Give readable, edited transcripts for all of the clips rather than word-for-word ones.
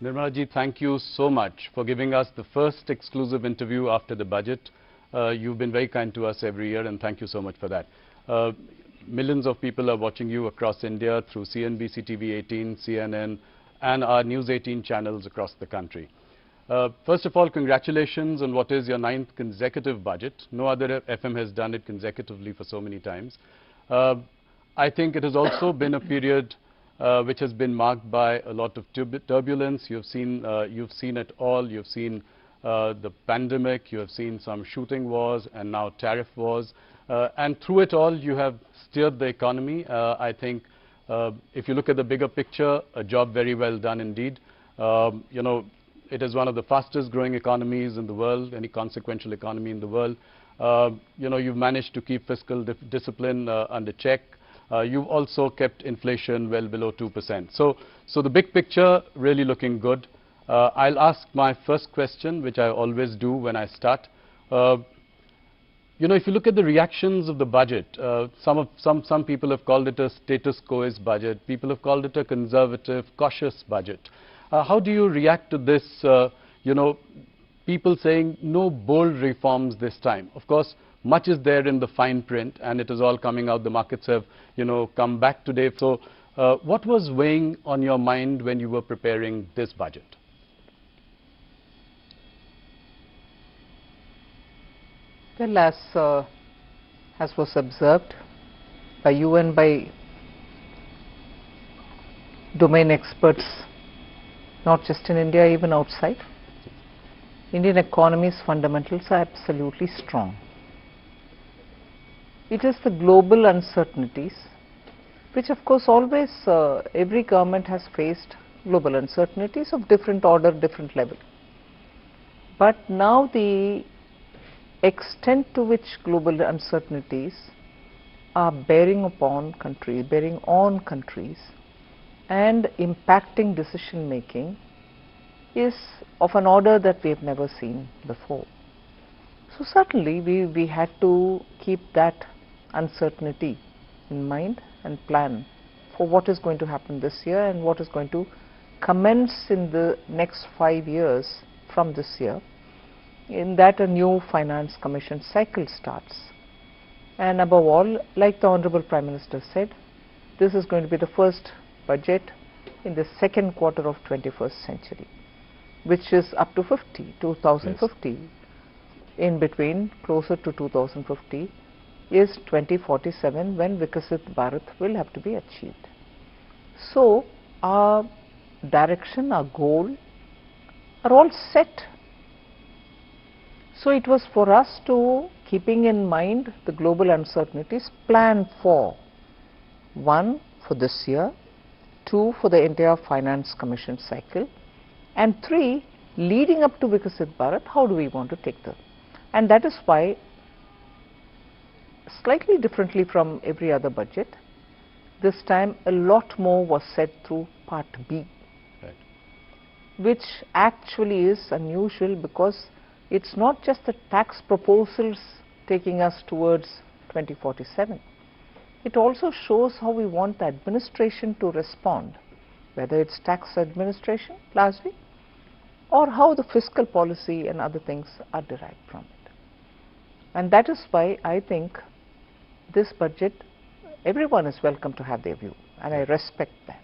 Nirmala ji, thank you so much for giving us the first exclusive interview after the budget. You've been very kind to us every year, and thank you so much for that. Millions of people are watching you across India through CNBC TV 18, CNN, and our News 18 channels across the country. First of all, congratulations on what is your 9th consecutive budget. No other FM has done it consecutively for so many times. I think it has also been a period which has been marked by a lot of turbulence. You've seen it all. You've seen the pandemic. You have seen some shooting wars and now tariff wars. And through it all, you have steered the economy. I think if you look at the bigger picture, a job very well done indeed. You know, it is one of the fastest growing economies in the world, any consequential economy in the world. You know, you've managed to keep fiscal discipline under check. You've also kept inflation well below 2%. So the big picture really looking good. I'll ask my first question, which I always do when I start. You know, if you look at the reactions of the budget, some people have called it a status quoist budget. People have called it a conservative, cautious budget. How do you react to this, you know, people saying no bold reforms this time? Of course, much is there in the fine print, and it is all coming out. The markets have, you know, come back today. So what was weighing on your mind when you were preparing this budget? Well, as was observed by you and by domain experts, not just in India, even outside, Indian economy's fundamentals are absolutely strong. It is the global uncertainties, which of course always every government has faced global uncertainties of different order, different level. But now the extent to which global uncertainties are bearing on countries and impacting decision making is of an order that we have never seen before. So certainly we had to keep that uncertainty in mind and plan for what is going to happen this year and what is going to commence in the next 5 years from this year, in that a new finance commission cycle starts. And above all, like the Honorable Prime Minister said, this is going to be the first budget in the second quarter of 21st century, which is up to 2050. Yes. In between, closer to 2050, is 2047, when Vikasit Bharat will have to be achieved. So our direction, our goal are all set. So it was for us to, keeping in mind the global uncertainties, plan for 1 for this year, 2 for the entire finance commission cycle, and 3 leading up to Vikasit Bharat, how do we want to take them? And that is why, slightly differently from every other budget, this time a lot more was said through Part B, right, which actually is unusual because it's not just the tax proposals taking us towards 2047. It also shows how we want the administration to respond, whether it's tax administration largely, or how the fiscal policy and other things are derived from it. And that is why I think this budget, everyone is welcome to have their view, and I respect that.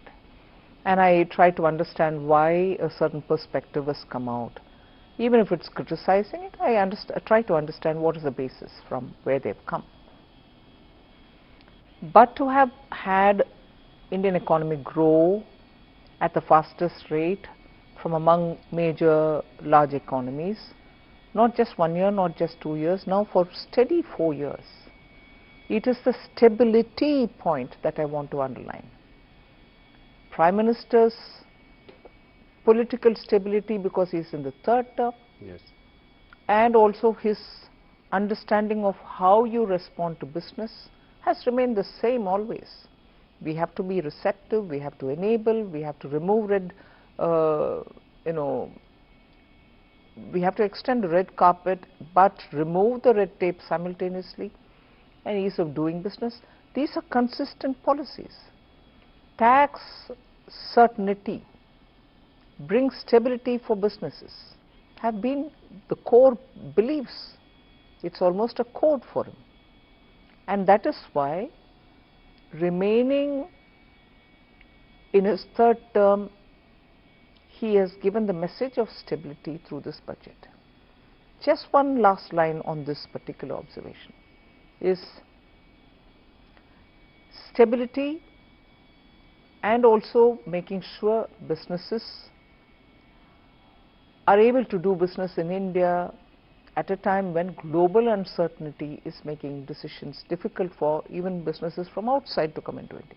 And I try to understand why a certain perspective has come out. Even if it's criticizing it, I try to understand what is the basis from where they've come. But to have had Indian economy grow at the fastest rate from among major large economies, not just 1 year, not just 2 years, now for steady 4 years. It is the stability point that I want to underline. Prime Minister's political stability, because he is in the 3rd term, yes, and also his understanding of how you respond to business has remained the same always. We have to be receptive, we have to enable, we have to remove we have to extend the red carpet but remove the red tape simultaneously, and ease of doing business. These are consistent policies. Tax certainty bring stability for businesses have been the core beliefs. It's almost a code for him. And that is why, remaining in his third term, he has given the message of stability through this budget. Just one last line on this particular observation is stability and also making sure businesses are able to do business in India at a time when global uncertainty is making decisions difficult for even businesses from outside to come into India.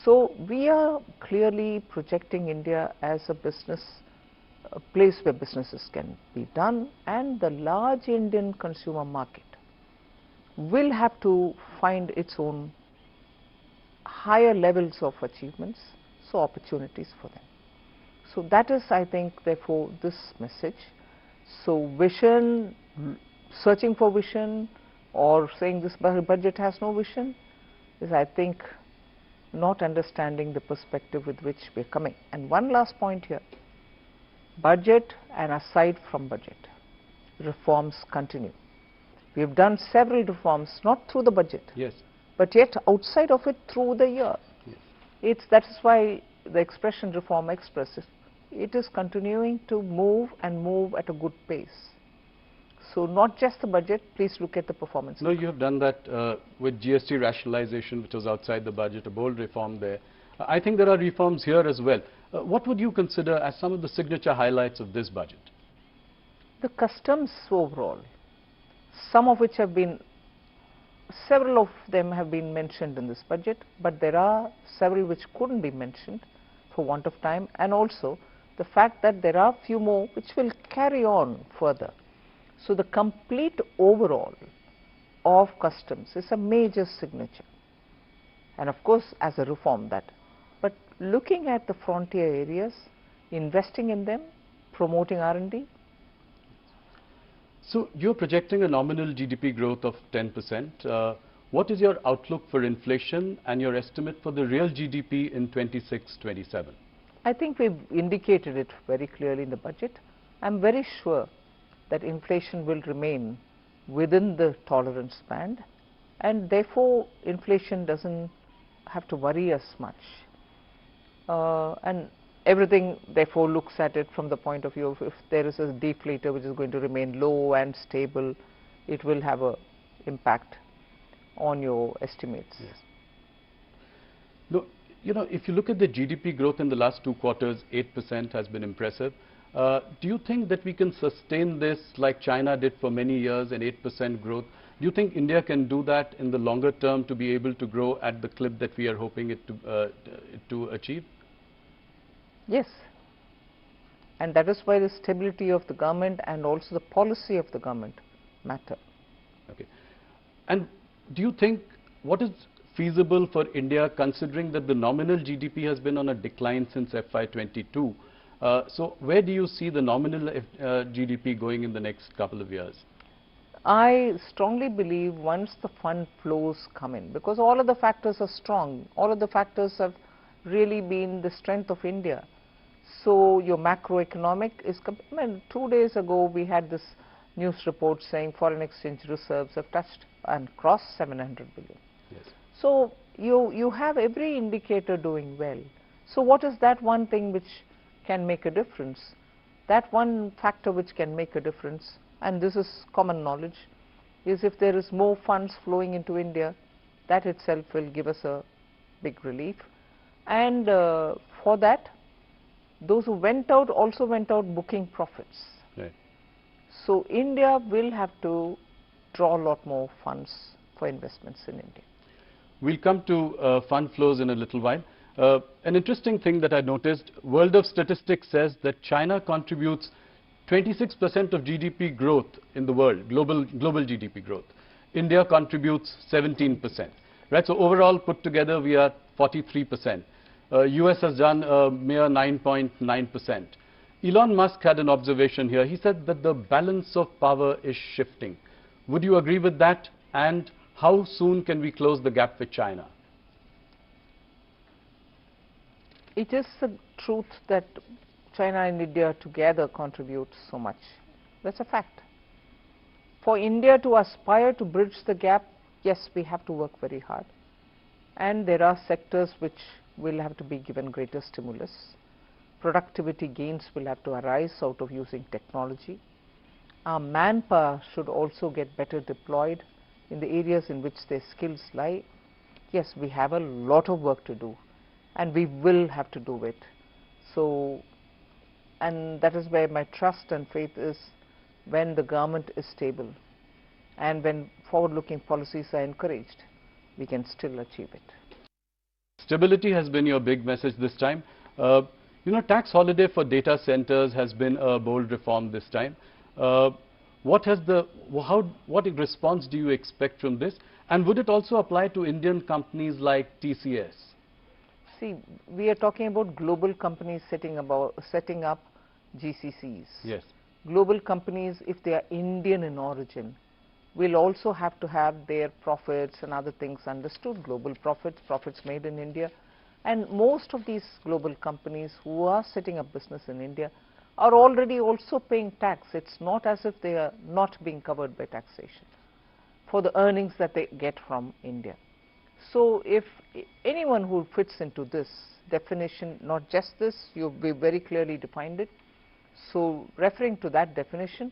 So we are clearly projecting India as a place where businesses can be done, and the large Indian consumer market will have to find its own higher levels of achievements, so opportunities for them. So that is, I think, therefore, this message. So vision, searching for vision, or saying this budget has no vision, is, I think, not understanding the perspective with which we are coming. And one last point here, budget and aside from budget, reforms continue. We have done several reforms, not through the budget, yes, but yet outside of it through the year. Yes. That is why the expression reform express, it is continuing to move and move at a good pace. So not just the budget, please look at the performance. No, you have done that with GST rationalization, which was outside the budget, a bold reform there. I think there are reforms here as well. What would you consider as some of the signature highlights of this budget? The customs overall, some of which have been, several of them have been mentioned in this budget, but there are several which couldn't be mentioned for want of time, and also the fact that there are few more which will carry on further. So the complete overall of customs is a major signature, and of course as a reform that. But looking at the frontier areas, investing in them, promoting R&D. So you're projecting a nominal GDP growth of 10%. What is your outlook for inflation and your estimate for the real GDP in 26-27? I think we've indicated it very clearly in the budget. I'm very sure that inflation will remain within the tolerance band, and therefore inflation doesn't have to worry us much. And everything therefore looks at it from the point of view of, if there is a deflator which is going to remain low and stable, it will have an impact on your estimates. Yes. No, you know, if you look at the GDP growth in the last 2 quarters, 8% has been impressive. Do you think that we can sustain this like China did for many years, an 8% growth? Do you think India can do that in the longer term to be able to grow at the clip that we are hoping it to achieve? Yes, and that is why the stability of the government and also the policy of the government matter. Okay. And do you think, what is feasible for India considering that the nominal GDP has been on a decline since FY22? So where do you see the nominal GDP going in the next couple of years? I strongly believe once the fund flows come in, because all of the factors are strong, all of the factors have really been the strength of India. So your macroeconomic is, 2 days ago we had this news report saying foreign exchange reserves have touched and crossed 700 billion. Yes. So you have every indicator doing well. So what is that one thing which can make a difference? That one factor which can make a difference, and this is common knowledge, is if there is more funds flowing into India, that itself will give us a big relief. And for that, those who went out also went out booking profits. Right. So India will have to draw a lot more funds for investments in India. We'll come to fund flows in a little while. An interesting thing that I noticed, World of Statistics says that China contributes 26% of GDP growth in the world, global GDP growth. India contributes 17%. Right? So overall put together we are 43%. US has done a mere 9.9%. Elon Musk had an observation here. He said that the balance of power is shifting. Would you agree with that? And how soon can we close the gap with China? It is truth that China and India together contribute so much. That's a fact. For India to aspire to bridge the gap, yes, we have to work very hard. And there are sectors which will have to be given greater stimulus. Productivity gains will have to arise out of using technology. Our manpower should also get better deployed in the areas in which their skills lie. Yes, we have a lot of work to do, and we will have to do it. So, and that is where my trust and faith is. When the government is stable and when forward-looking policies are encouraged, we can still achieve it. Stability has been your big message this time. You know, tax holiday for data centers has been a bold reform this time. What response do you expect from this? And would it also apply to Indian companies like TCS? See, we are talking about global companies setting up GCCs. Yes. Global companies, if they are Indian in origin, will also have to have their profits and other things understood. Global profits made in India. And most of these global companies who are setting up business in India are already also paying tax. It's not as if they are not being covered by taxation for the earnings that they get from India. So if anyone who fits into this definition, not just this, you've very clearly defined it. So referring to that definition,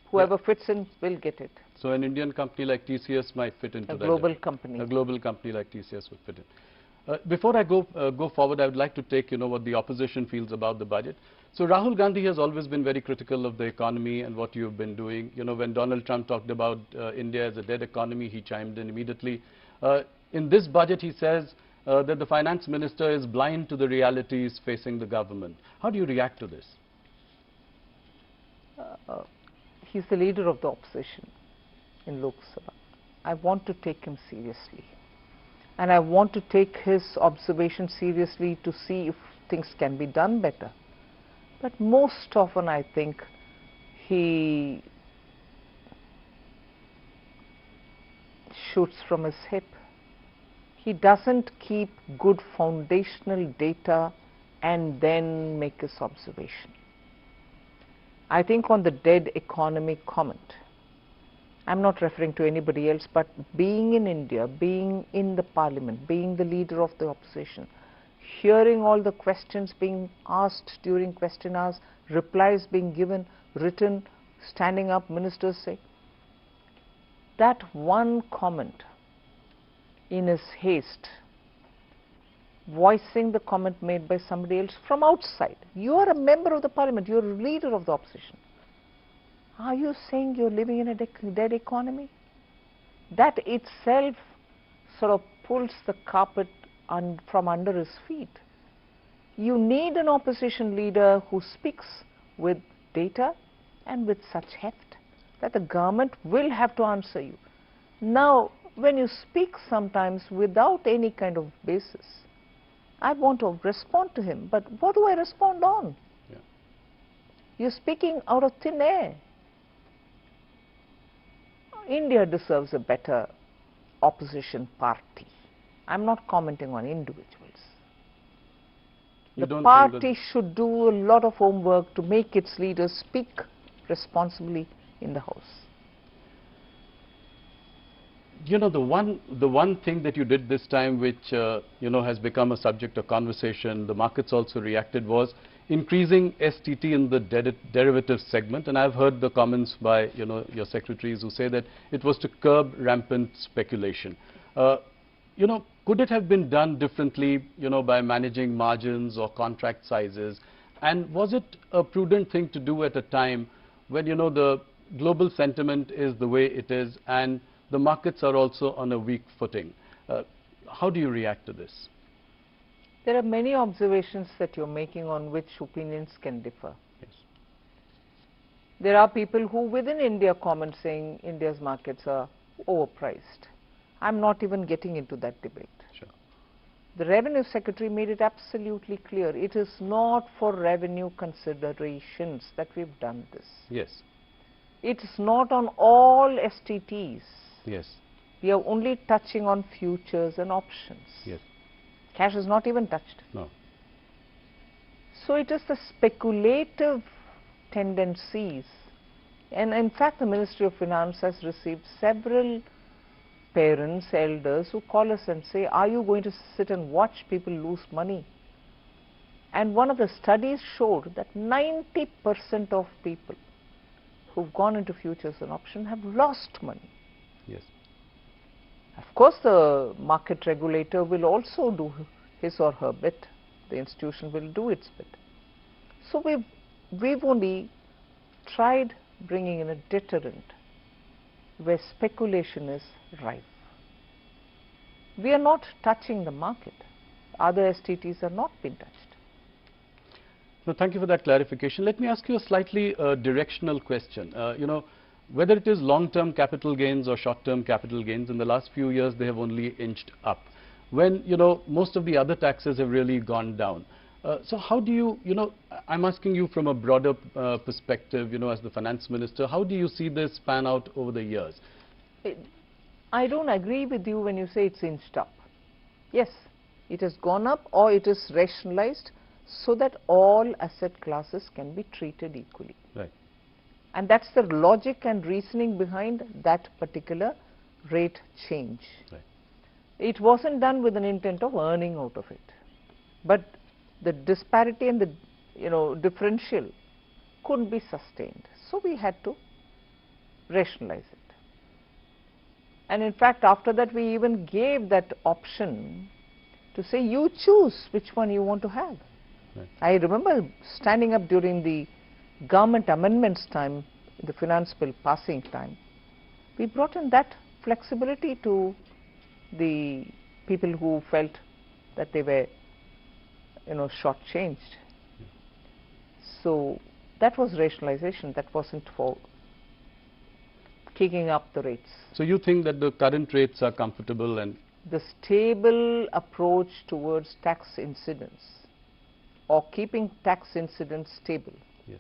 whoever fits in will get it. So an Indian company like TCS might fit into that. A global company. A global company like TCS would fit in. Before I go forward, I would like to take, what the opposition feels about the budget. So Rahul Gandhi has always been very critical of the economy and what you've been doing. When Donald Trump talked about India as a dead economy, he chimed in immediately. In this budget, he says that the finance minister is blind to the realities facing the government. How do you react to this? He's the leader of the opposition in Lok Sabha. I want to take him seriously. And I want to take his observation seriously to see if things can be done better. But most often I think he shoots from his hip. He doesn't keep good foundational data and then make his observation. I think on the dead economy comment, I'm not referring to anybody else, but being in India, being in the parliament, being the leader of the opposition, hearing all the questions being asked during question hours, replies being given, written, standing up, ministers say, that one comment in his haste, voicing the comment made by somebody else from outside. You are a member of the parliament, you are a leader of the opposition. Are you saying you're living in a dead economy? That itself sort of pulls the carpet from under his feet. You need an opposition leader who speaks with data and with such heft that the government will have to answer you. Now, when you speak sometimes without any kind of basis, I want to respond to him, but what do I respond on? Yeah. You're speaking out of thin air. India deserves a better opposition party. I'm not commenting on individuals. The party should do a lot of homework to make its leaders speak responsibly in the House. The one thing that you did this time, which has become a subject of conversation, the markets also reacted, was increasing STT in the derivative segment. And I've heard the comments by your secretaries who say that it was to curb rampant speculation. Could it have been done differently, by managing margins or contract sizes? And was it a prudent thing to do at a time when the global sentiment is the way it is and the markets are also on a weak footing? How do you react to this? There are many observations that you're making on which opinions can differ. Yes. There are people who within India comment saying India's markets are overpriced. I'm not even getting into that debate. Sure. The Revenue Secretary made it absolutely clear. It is not for revenue considerations that we've done this. Yes. It is not on all STTs. Yes. We are only touching on futures and options. Yes. Cash is not even touched. No. So it is the speculative tendencies, and in fact the Ministry of Finance has received several parents, elders who call us and say, are you going to sit and watch people lose money? And one of the studies showed that 90% of people who've gone into futures and options have lost money. Yes. Of course, the market regulator will also do his or her bit. The institution will do its bit. So we've only tried bringing in a deterrent where speculation is rife. We are not touching the market. Other STTs are not being touched. No, thank you for that clarification. Let me ask you a slightly directional question. You know, whether it is long-term capital gains or short-term capital gains, in the last few years they have only inched up, when, you know, most of the other taxes have really gone down. So how do you, you know, I'm asking you from a broader perspective, you know, as the finance minister, how do you see this pan out over the years? I don't agree with you when you say it's inched up. Yes, it has gone up, or it is rationalized so that all asset classes can be treated equally. Right. And that's the logic and reasoning behind that particular rate change. Right. It wasn't done with an intent of earning out of it, but the disparity and the, you know, differential couldn't be sustained. So we had to rationalize it. And in fact, after that we even gave that option to say, you choose which one you want to have. Right. I remember standing up during the government amendments time, the finance bill passing time. We brought in that flexibility to the people who felt that they were, you know, shortchanged. So that was rationalization. That wasn't for kicking up the rates. So you think that the current rates are comfortable and the stable approach towards tax incidence, or keeping tax incidence stable. yes.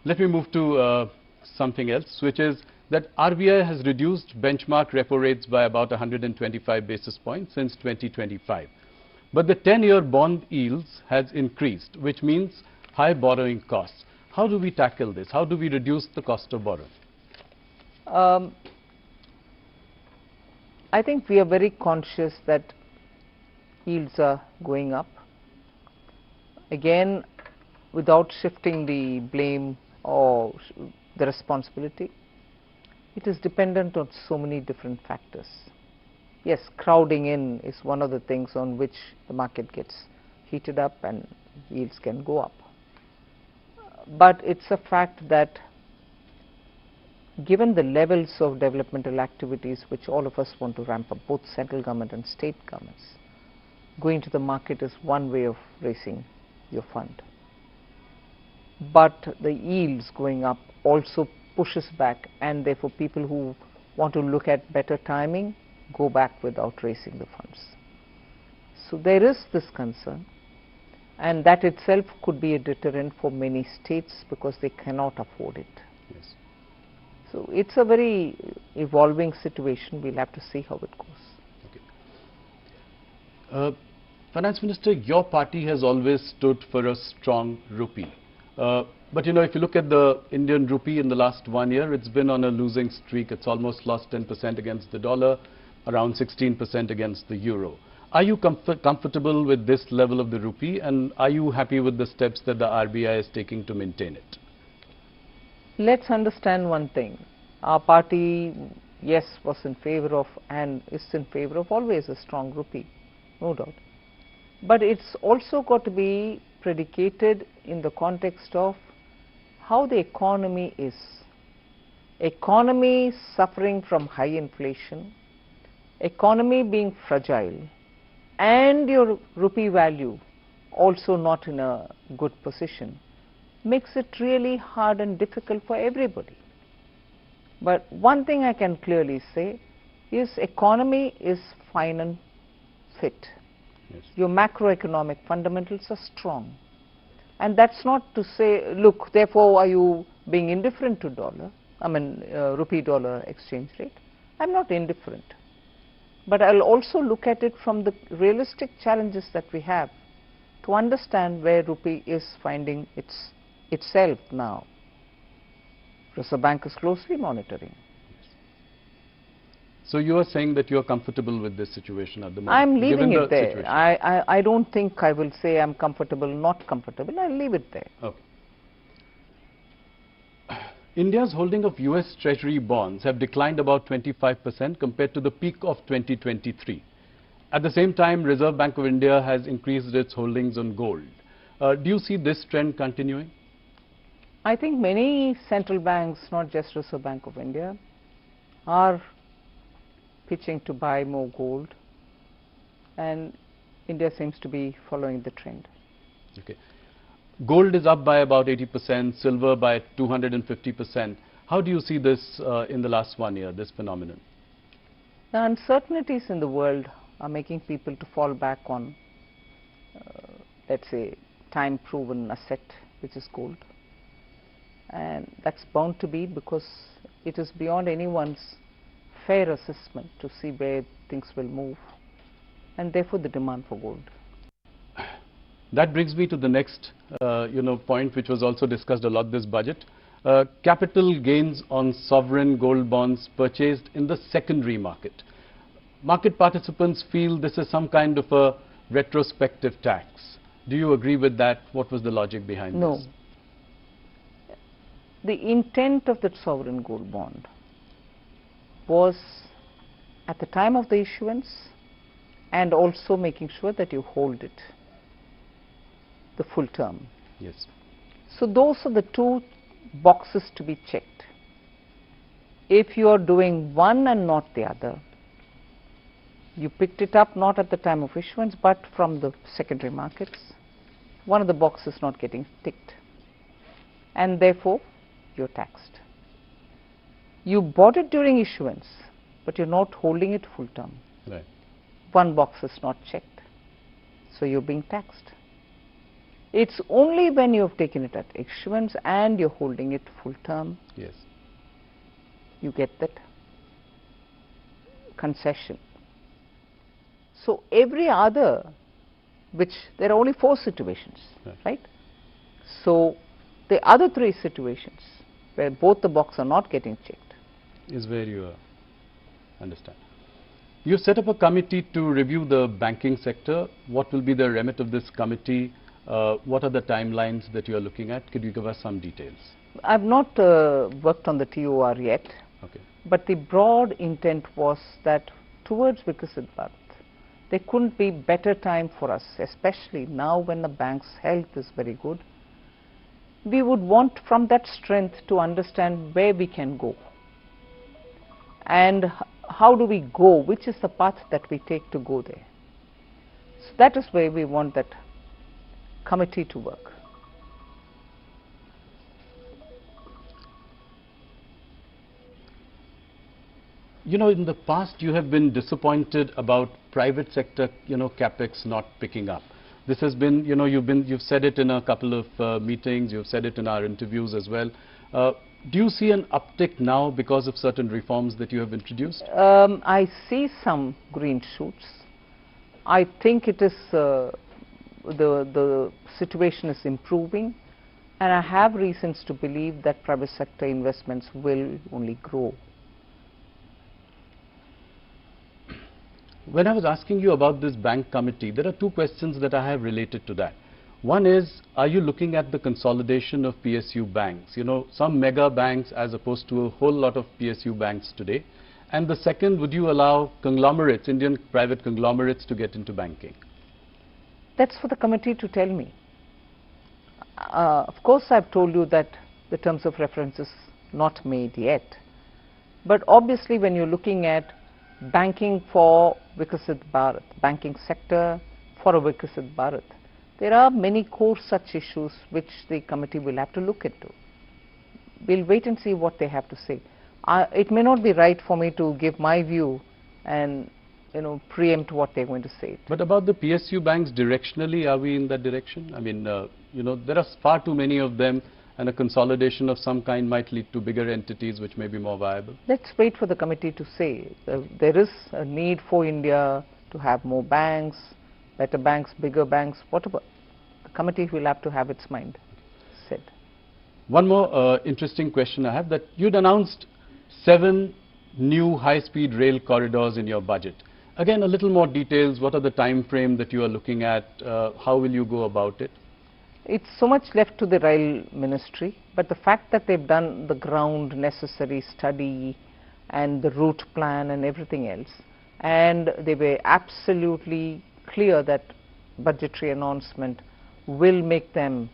Let me move to something else, which is that RBI has reduced benchmark repo rates by about 125 basis points since 2025. But the 10-year bond yields has increased, which means high borrowing costs. How do we tackle this? How do we reduce the cost of borrowing? I think we are very conscious that yields are going up. Again, without shifting the blame or the responsibility, it is dependent on so many different factors. Yes, crowding in is one of the things on which the market gets heated up and yields can go up. But it's a fact that given the levels of developmental activities which all of us want to ramp up, both central government and state governments, going to the market is one way of raising your fund. But the yields going up also pushes back, and therefore people who want to look at better timing go back without raising the funds. So there is this concern, and that itself could be a deterrent for many states because they cannot afford it. Yes. So it's a very evolving situation. We'll have to see how it goes. Okay. Finance Minister, your party has always stood for a strong rupee. But you know, if you look at the Indian rupee in the last 1 year, it's been on a losing streak. It's almost lost 10% against the dollar, around 16% against the euro. Are you comfortable with this level of the rupee, and are you happy with the steps that the RBI is taking to maintain it? Let's understand one thing. Our party, yes, was in favor of and is in favor of always a strong rupee, no doubt. But it's also got to be predicated in the context of how the economy is. Economy suffering from high inflation, economy being fragile, and your rupee value also not in a good position, makes it really hard and difficult for everybody. But one thing I can clearly say is economy is fine and fit. Yes. Your macroeconomic fundamentals are strong. And that's not to say, look, therefore are you being indifferent to rupee dollar exchange rate? I'm not indifferent. But I'll also look at it from the realistic challenges that we have. to understand where rupee is finding itself now. Reserve Bank is closely monitoring. So you are saying that you are comfortable with this situation at the moment? I'm leaving it there. Situation. I don't think I will say I'm comfortable, not comfortable. I'll leave it there. Okay. India's holding of US Treasury bonds have declined about 25% compared to the peak of 2023. At the same time, Reserve Bank of India has increased its holdings on gold. Do you see this trend continuing? I think many central banks, not just Reserve Bank of India, are pitching to buy more gold, and India seems to be following the trend. Okay. Gold is up by about 80%, silver by 250%. How do you see this in the last 1 year, this phenomenon? The uncertainties in the world are making people to fall back on, let's say, time-proven asset, which is gold. And that's bound to be, because it is beyond anyone's fair assessment to see where things will move, and therefore the demand for gold. That brings me to the next point, which was also discussed a lot this budget. Capital gains on sovereign gold bonds purchased in the secondary market. Market participants feel this is some kind of a retrospective tax. Do you agree with that? What was the logic behind this? No. The intent of that sovereign gold bond was, at the time of the issuance, and also making sure that you hold it the full term. Yes. So those are the two boxes to be checked. If you are doing one and not the other, you picked it up not at the time of issuance but from the secondary markets, one of the boxes not getting ticked, and therefore you're taxed. You bought it during issuance, but you're not holding it full term. Right. One box is not checked, so you're being taxed. It's only when you have taken it at issuance and you're holding it full term, Yes, you get that concession. So every other, which there are only 4 situations, right? So the other 3 situations where both the boxes are not getting checked is where you understand. You set up a committee to review the banking sector. What will be the remit of this committee? What are the timelines that you are looking at? Could you give us some details? I've not worked on the TOR yet, but the broad intent was that towards Viksit Bharat, there couldn't be better time for us, especially now when the bank's health is very good. We would want from that strength to understand where we can go and how do we go, which is the path that we take to go there. So that is where we want that committee to work. You know, in the past you have been disappointed about private sector, capex not picking up. This has been, you've said it in a couple of meetings, you've said it in our interviews as well. Do you see an uptick now because of certain reforms that you have introduced? I see some green shoots. I think it is the situation is improving, and I have reasons to believe that private sector investments will only grow. When I was asking you about this bank committee, there are 2 questions that I have related to that. One is, are you looking at the consolidation of PSU banks? Some mega banks as opposed to a whole lot of PSU banks today. And the second, would you allow conglomerates, Indian private conglomerates, to get into banking? That's for the committee to tell me. Of course, I've told you that the terms of reference is not made yet. But obviously, when you're looking at banking for Viksit Bharat, banking sector for a Viksit Bharat, there are many core such issues which the committee will have to look into. We'll wait and see what they have to say. It may not be right for me to give my view and preempt what they're going to say. But about the PSU banks, directionally, are we in that direction? I mean, there are far too many of them, and a consolidation of some kind might lead to bigger entities which may be more viable. Let's wait for the committee to say. There is a need for India to have more banks, better banks, bigger banks, whatever. committee will have to have its mind said. One more interesting question I have, that you'd announced 7 new high-speed rail corridors in your budget. Again, a little more details. What are the time frame that you are looking at? How will you go about it? It's so much left to the rail ministry, but the fact that they've done the ground necessary study and the route plan and everything else, and they were absolutely clear that budgetary announcement will make them,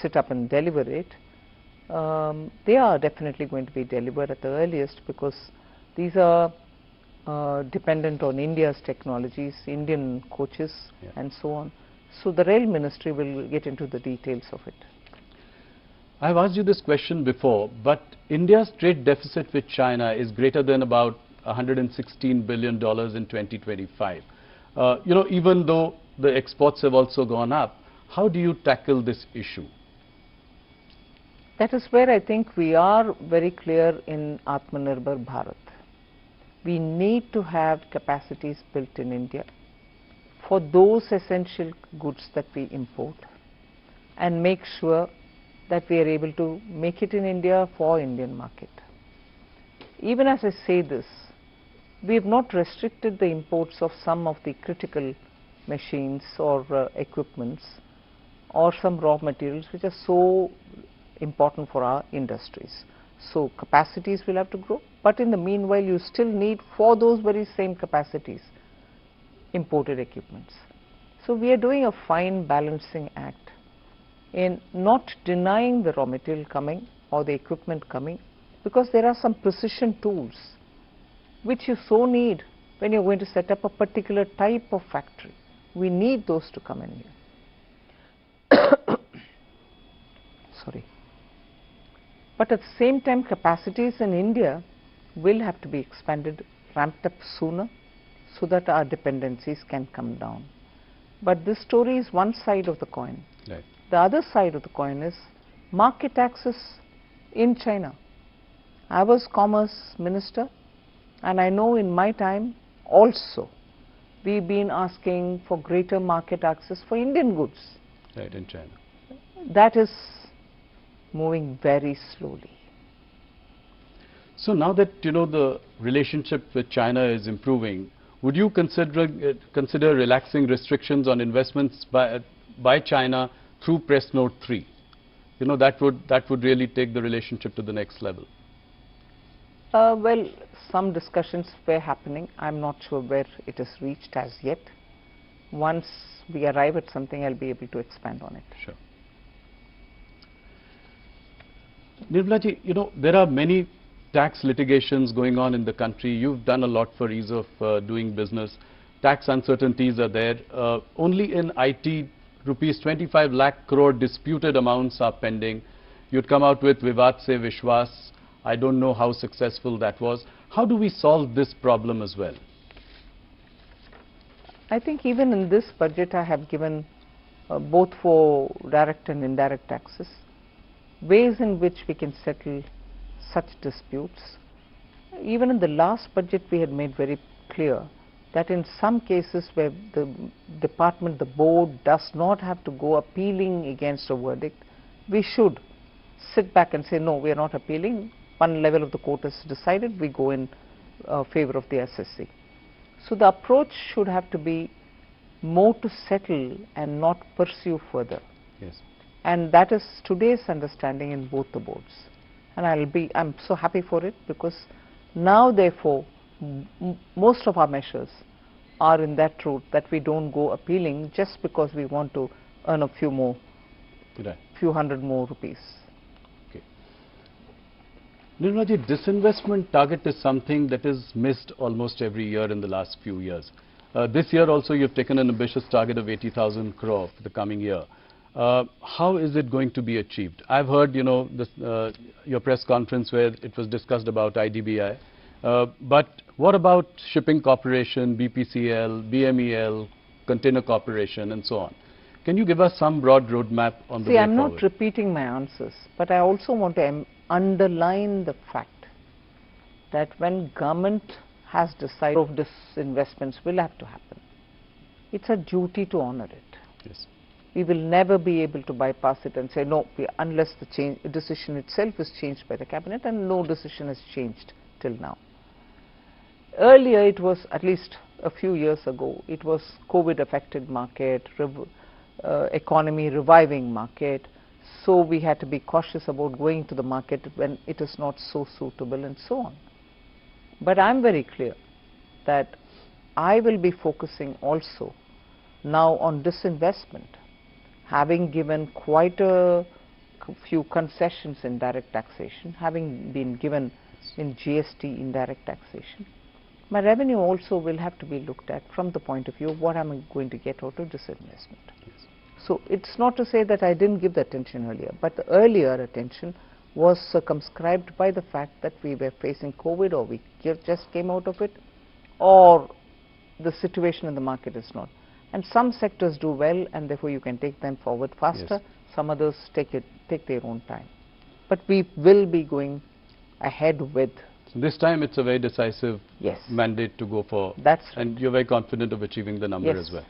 sit up and deliver it. They are definitely going to be delivered at the earliest, because these are dependent on India's technologies, Indian coaches, and so on. So the rail ministry will get into the details of it. I've asked you this question before, but India's trade deficit with China is greater than about $116 billion in 2025. Even though the exports have also gone up, how do you tackle this issue? That is where I think we are very clear in Atmanirbhar Bharat. We need to have capacities built in India for those essential goods that we import, and make sure that we are able to make it in India for Indian market. Even as I say this, we have not restricted the imports of some of the critical machines or equipments or some raw materials which are so important for our industries. So capacities will have to grow, but in the meanwhile you still need, for those very same capacities, imported equipments. So we are doing a fine balancing act in not denying the raw material coming or the equipment coming, because there are some precision tools which you so need when you're going to set up a particular type of factory. We need those to come in here. Sorry. But at the same time, capacities in India will have to be expanded, ramped up sooner, so that our dependencies can come down. But this story is one side of the coin. Right. The other side of the coin is market access in China. I was Commerce Minister, and I know in my time also we've been asking for greater market access for Indian goods. Right, in China. That is moving very slowly. So now that the relationship with China is improving, would you consider relaxing restrictions on investments by China through Press Note 3? That would really take the relationship to the next level. Well, some discussions were happening. I'm not sure where it is reached as yet. Once we arrive at something, I'll be able to expand on it. Sure. Nirmala ji, there are many tax litigations going on in the country. You've done a lot for ease of doing business. Tax uncertainties are there. Only in IT, rupees 25 lakh crore disputed amounts are pending. You'd come out with Vivad Se Vishwas. I don't know how successful that was. How do we solve this problem as well? I think even in this budget I have given both for direct and indirect taxes ways in which we can settle such disputes. Even in the last budget we had made very clear that in some cases where the department, the board does not have to go appealing against a verdict, we should sit back and say, no, we are not appealing. One level of the court has decided, we go in favor of the SSC. So the approach should have to be more to settle and not pursue further. Yes. And that is today's understanding in both the boards. And I'm so happy for it, because now therefore most of our measures are in that route, that we don't go appealing just because we want to earn a few hundred more rupees. Okay. Nirmala ji, disinvestment target is something that is missed almost every year in the last few years. This year also you've taken an ambitious target of 80,000 crore for the coming year. How is it going to be achieved? I've heard, your press conference where it was discussed about IDBI. But what about Shipping Corporation, BPCL, BMEL, Container Corporation, and so on? Can you give us some broad roadmap on the way forward? I'm not repeating my answers, but I also want to underline the fact that when government has decided of disinvestments will have to happen, it's a duty to honor it. Yes. we will never be able to bypass it and say no, unless the decision itself is changed by the cabinet, and no decision has changed till now. Earlier it was, at least a few years ago, it was COVID affected market, economy reviving market, so we had to be cautious about going to the market when it is not so suitable and so on. But I am very clear that I will be focusing also now on disinvestment, having given quite a few concessions in direct taxation, having been given in GST indirect taxation. My revenue also will have to be looked at from the point of view of what am I going to get out of disinvestment. Yes. So it's not to say that I didn't give the attention earlier, but the earlier attention was circumscribed by the fact that we were facing COVID, or we just came out of it, or the situation in the market is not. And some sectors do well, and therefore you can take them forward faster. Yes. Some others take their own time. But we will be going ahead with. So this time it's a very decisive yes. mandate to go for. That's right. And you're very confident of achieving the number yes. as well.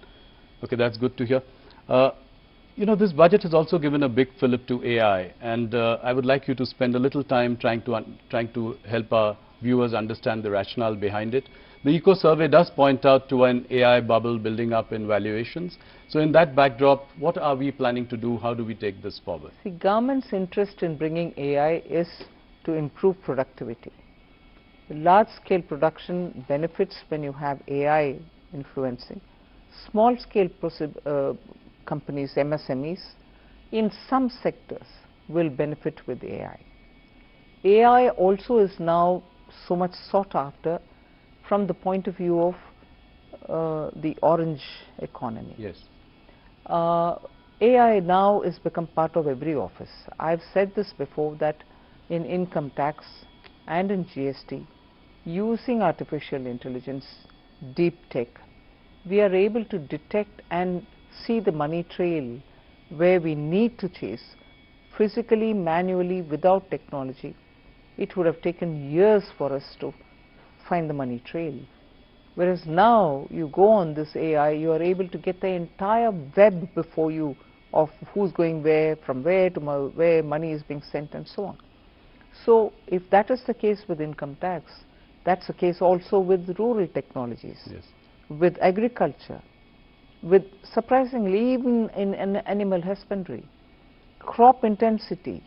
Okay, that's good to hear. You know, this budget has also given a big fillip to AI, and I would like you to spend a little time trying to help our viewers understand the rationale behind it. The Eco Survey does point out to an AI bubble building up in valuations. So in that backdrop, what are we planning to do? How do we take this forward? See, government's interest in bringing AI is to improve productivity. Large-scale production benefits when you have AI influencing. Small-scale companies, MSMEs, in some sectors will benefit with AI. AI also is now so much sought after from the point of view of the orange economy. Yes. AI now has become part of every office. I've said this before, that in income tax and in GST, using artificial intelligence, deep tech, we are able to detect and see the money trail where we need to chase physically, manually, without technology. It would have taken years for us to find the money trail. Whereas now you go on this AI, you are able to get the entire web before you of who's going where, from where to where money is being sent, and so on. So if that is the case with income tax, that's the case also with rural technologies, yes. with agriculture, with surprisingly even in animal husbandry, crop intensity,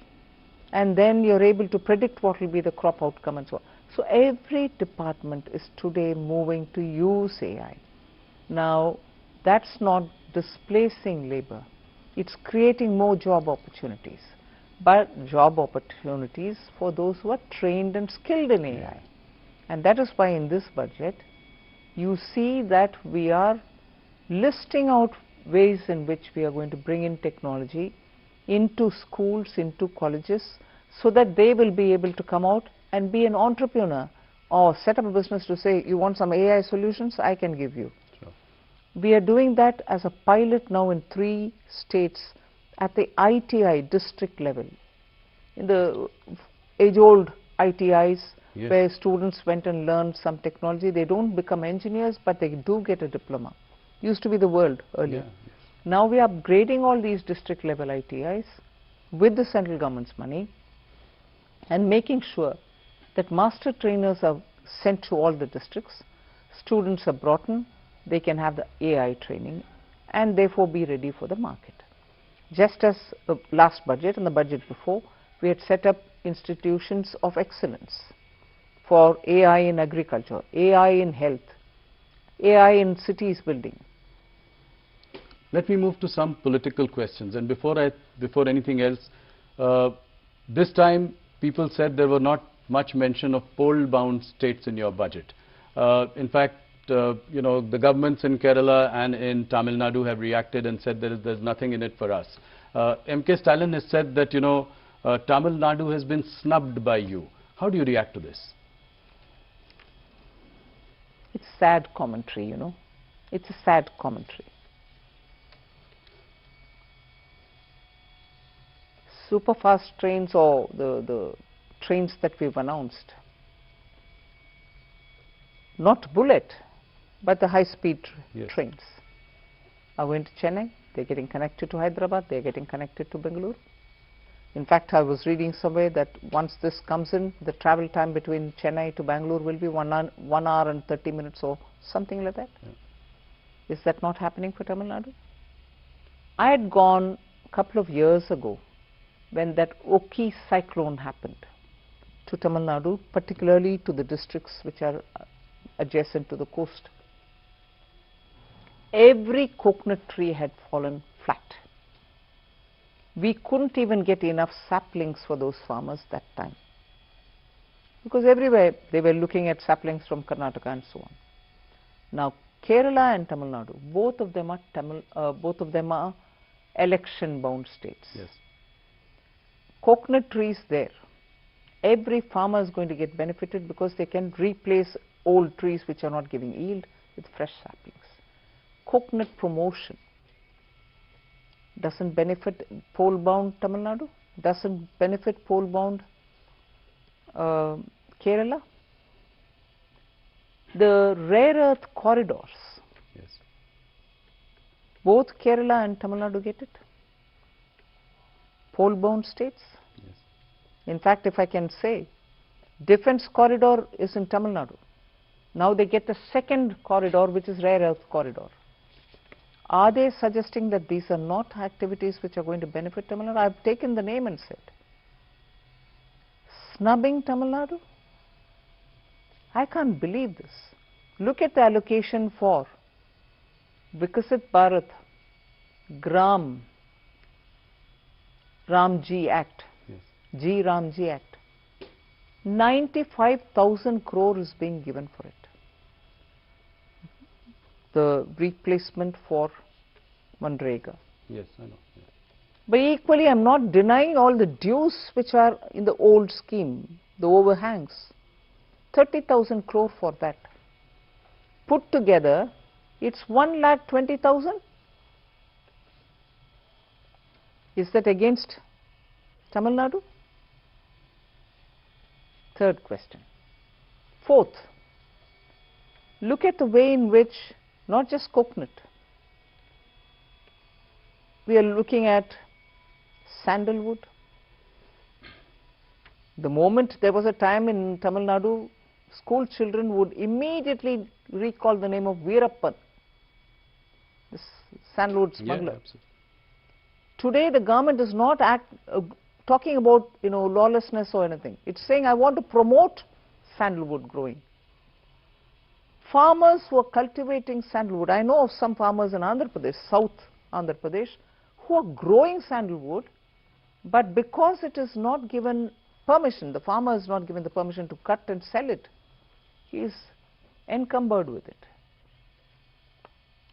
and then you're able to predict what will be the crop outcome and so on. So every department is today moving to use AI. Now that's not displacing labor, it's creating more job opportunities, but job opportunities for those who are trained and skilled in AI. And that is why in this budget you see that we are listing out ways in which we are going to bring in technology into schools, into colleges, so that they will be able to come out and be an entrepreneur or set up a business to say, you want some AI solutions, I can give you. Sure. We are doing that as a pilot now in 3 states at the ITI district level. In the age-old ITIs, yes. where students went and learned some technology, they don't become engineers, but they do get a diploma. Used to be the world earlier. Yeah, yes. Now we are upgrading all these district level ITIs with the central government's money and making sure that master trainers are sent to all the districts, students are brought in, they can have the AI training and therefore be ready for the market. Just as the last budget and the budget before, we had set up institutions of excellence for AI in agriculture, AI in health, AI in cities building. Let me move to some political questions, and before anything else, this time people said there were not much mention of poll-bound states in your budget. In fact, you know, the governments in Kerala and in Tamil Nadu have reacted and said there's nothing in it for us. M.K. Stalin has said that, you know, Tamil Nadu has been snubbed by you. How do you react to this? It's sad commentary, you know. It's a sad commentary. Superfast trains, or the trains that we've announced, not bullet, but the high-speed yes. trains are going to Chennai, they're getting connected to Hyderabad, they're getting connected to Bengaluru. In fact, I was reading somewhere that once this comes in, the travel time between Chennai to Bangalore will be 1 hour and 30 minutes or something like that. Yeah. Is that not happening for Tamil Nadu? I had gone a couple of years ago when that Oki cyclone happened to Tamil Nadu, particularly to the districts which are adjacent to the coast. Every coconut tree had fallen flat. We couldn't even get enough saplings for those farmers that time, because everywhere they were looking at saplings from Karnataka and so on. Now Kerala and Tamil Nadu, both of them are election-bound states. Yes. Coconut trees there, every farmer is going to get benefited because they can replace old trees which are not giving yield with fresh saplings. Coconut promotion doesn't benefit pole-bound Tamil Nadu, doesn't benefit pole-bound Kerala. The rare earth corridors, yes, both Kerala and Tamil Nadu get it. Pole-bound states. yes. In fact, if I can say, defense corridor is in Tamil Nadu. Now they get the second corridor, which is rare earth corridor. Are they suggesting that these are not activities which are going to benefit Tamil Nadu? I have taken the name and said, snubbing Tamil Nadu? I can't believe this. Look at the allocation for Vikasit Bharat, Gram, Ramji Act, Yes. G Ramji Act. 95,000 crore is being given for it. The replacement for Manrega. Yes, I know. Yeah. But equally, I am not denying all the dues which are in the old scheme, the overhangs. 30,000 crore for that. Put together, it's 1,20,000. Is that against Tamil Nadu? Third question. Fourth, look at the way in which not just coconut, we are looking at sandalwood. The moment there was a time in Tamil Nadu, school children would immediately recall the name of Veerappan, this sandalwood smuggler. Yeah, absolutely. Today the government is not talking about lawlessness or anything. It's saying I want to promote sandalwood growing. Farmers who are cultivating sandalwood, I know of some farmers in Andhra Pradesh, South Andhra Pradesh, who are growing sandalwood, but because it is not given permission, the farmer is not given the permission to cut and sell it, he is encumbered with it.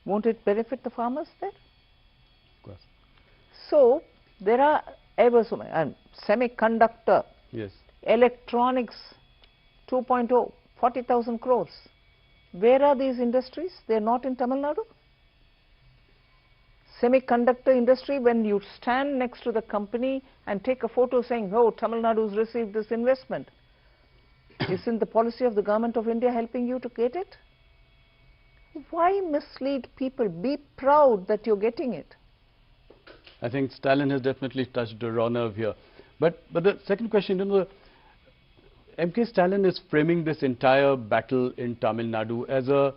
Won't it benefit the farmers there? Of course. So there are ever so many, and semiconductor, Yes. electronics 2.0, 40,000 crores. Where are these industries? They are not in Tamil Nadu. Semiconductor industry, when you stand next to the company and take a photo saying, oh, Tamil Nadu has received this investment, isn't the policy of the government of India helping you to get it? Why mislead people? Be proud that you're getting it. I think Stalin has definitely touched a raw nerve here. But the second question, MK Stalin is framing this entire battle in Tamil Nadu as a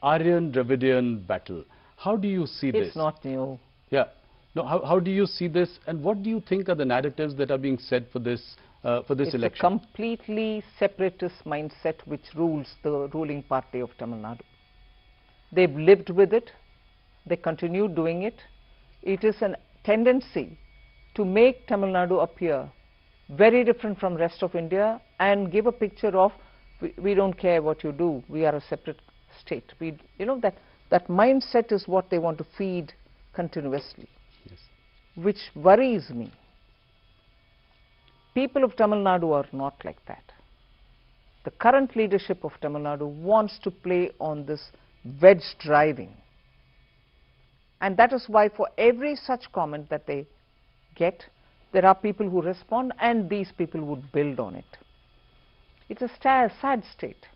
Aryan-Dravidian battle. How do you see this? It's not new. Yeah. No, how do you see this, and what do you think are the narratives that are being said for this election? It's a completely separatist mindset which rules the ruling party of Tamil Nadu. They've lived with it. They continue doing it. It is a tendency to make Tamil Nadu appear very different from rest of India and give a picture of we don't care what you do, we are a separate state. That mindset is what they want to feed continuously, Yes. which worries me. People of Tamil Nadu are not like that. The current leadership of Tamil Nadu wants to play on this wedge driving. And that is why for every such comment that they get, there are people who respond, and these people would build on it. It's a sad state.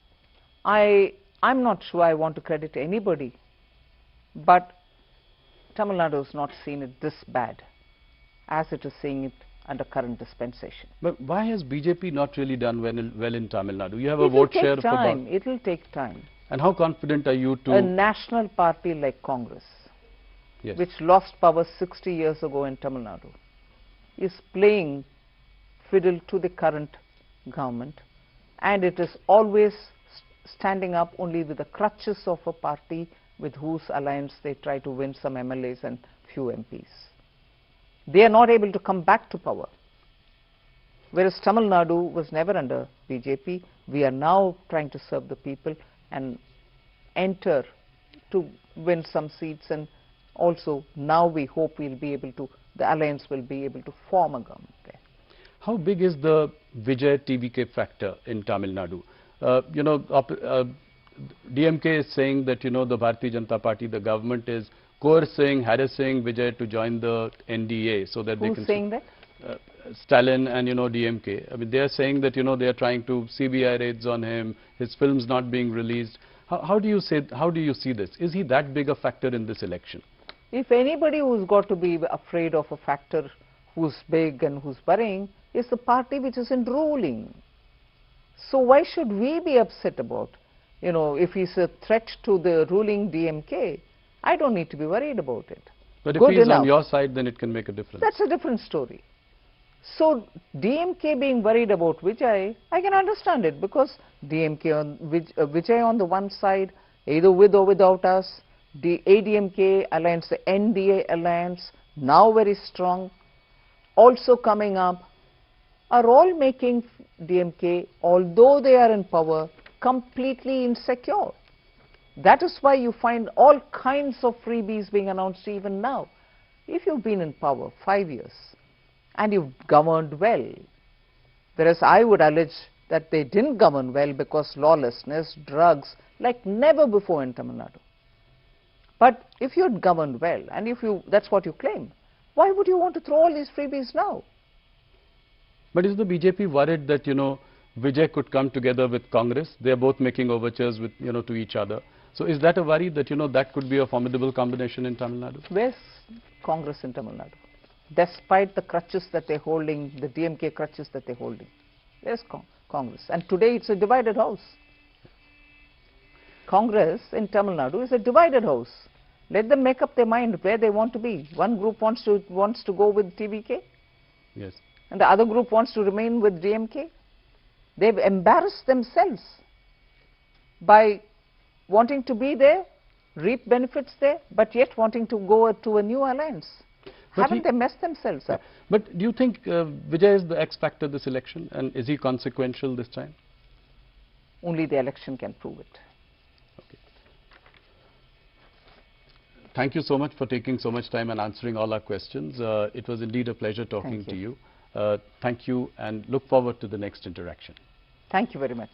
I'm not sure I want to credit anybody, but Tamil Nadu has not seen it this bad as it is seeing it under current dispensation. But why has BJP not really done well in Tamil Nadu? You have a It will vote share take of about... time. It will take time. And how confident are you to... A national party like Congress, Yes. which lost power 60 years ago in Tamil Nadu, is playing fiddle to the current government, and it is always standing up only with the crutches of a party with whose alliance they try to win some MLAs and few MPs. They are not able to come back to power. Whereas Tamil Nadu was never under BJP, we are now trying to serve the people and enter to win some seats, and also now we hope we'll be able to, the alliance will be able to form a government there. How big is the Vijay TVK factor in Tamil Nadu? DMK is saying that, the Bharatiya Janata Party, the government is coercing, harassing Vijay to join the NDA so that they can... Who's saying that? Stalin and, DMK. I mean, they are saying that, they are trying to CBI raids on him, his films not being released. How do you see this? Is he that big a factor in this election? If anybody who's got to be afraid of a factor who's big and who's worrying, is the party which is in ruling. So why should we be upset about, if he's a threat to the ruling DMK? I don't need to be worried about it. But if he's on your side, then it can make a difference. That's a different story. So DMK being worried about Vijay, I can understand it, because DMK Vijay on the one side, either with or without us, the ADMK alliance, the NDA alliance, now very strong, also coming up, are all making DMK, although they are in power, completely insecure. That is why you find all kinds of freebies being announced even now. If you've been in power 5 years and you've governed well, whereas I would allege that they didn't govern well because lawlessness, drugs, like never before in Tamil Nadu. But if you had governed well, and that's what you claim, why would you want to throw all these freebies now? But is the BJP worried that, Vijay could come together with Congress? They are both making overtures with, to each other. So is that a worry that, that could be a formidable combination in Tamil Nadu? Where's Congress in Tamil Nadu? Despite the crutches that they're holding, the DMK crutches that they're holding, where's Congress? And today it's a divided house. Congress in Tamil Nadu is a divided house. Let them make up their mind where they want to be. One group wants to go with TVK. Yes. And the other group wants to remain with DMK. They've embarrassed themselves by wanting to be there, reap benefits there, but yet wanting to go to a new alliance. Haven't they messed themselves up? But do you think Vijay is the X factor this election, and is he consequential this time? Only the election can prove it. Okay. Thank you so much for taking so much time and answering all our questions. It was indeed a pleasure talking to you. Thank you, and look forward to the next interaction. Thank you very much.